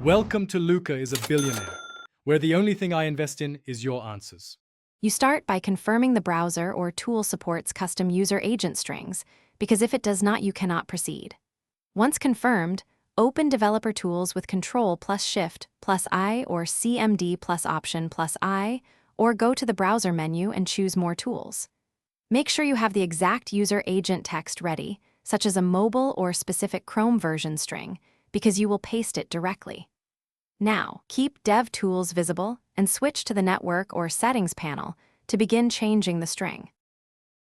Welcome to Luca is a Billionaire, where the only thing I invest in is your answers. You start by confirming the browser or tool supports custom user agent strings, because if it does not, you cannot proceed. Once confirmed, open Developer Tools with Control plus Shift plus I or CMD plus Option plus I, or go to the browser menu and choose More Tools. Make sure you have the exact user agent text ready, such as a mobile or specific Chrome version string, because you will paste it directly. Now, keep Dev Tools visible and switch to the Network or Settings panel to begin changing the string.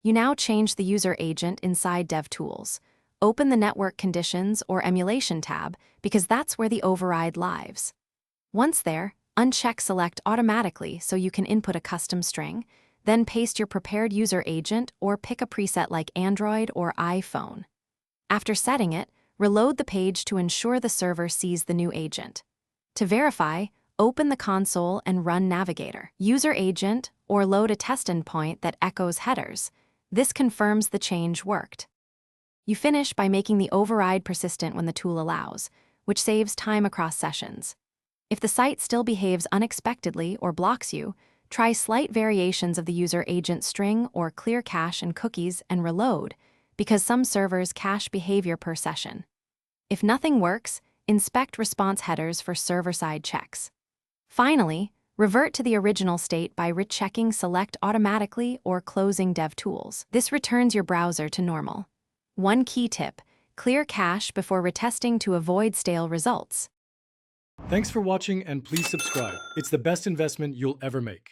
You now change the user agent inside Dev Tools. Open the Network Conditions or Emulation tab because that's where the override lives. Once there, uncheck Select Automatically so you can input a custom string, then paste your prepared user agent or pick a preset like Android or iPhone. After setting it, reload the page to ensure the server sees the new agent. To verify, open the console and run Navigator, user agent, or load a test endpoint that echoes headers. This confirms the change worked. You finish by making the override persistent when the tool allows, which saves time across sessions. If the site still behaves unexpectedly or blocks you, try slight variations of the user agent string or clear cache and cookies and reload, because some servers cache behavior per session. If nothing works, inspect response headers for server-side checks. Finally, revert to the original state by rechecking Select Automatically or closing Dev Tools. This returns your browser to normal. One key tip: clear cache before retesting to avoid stale results. Thanks for watching and please subscribe. It's the best investment you'll ever make.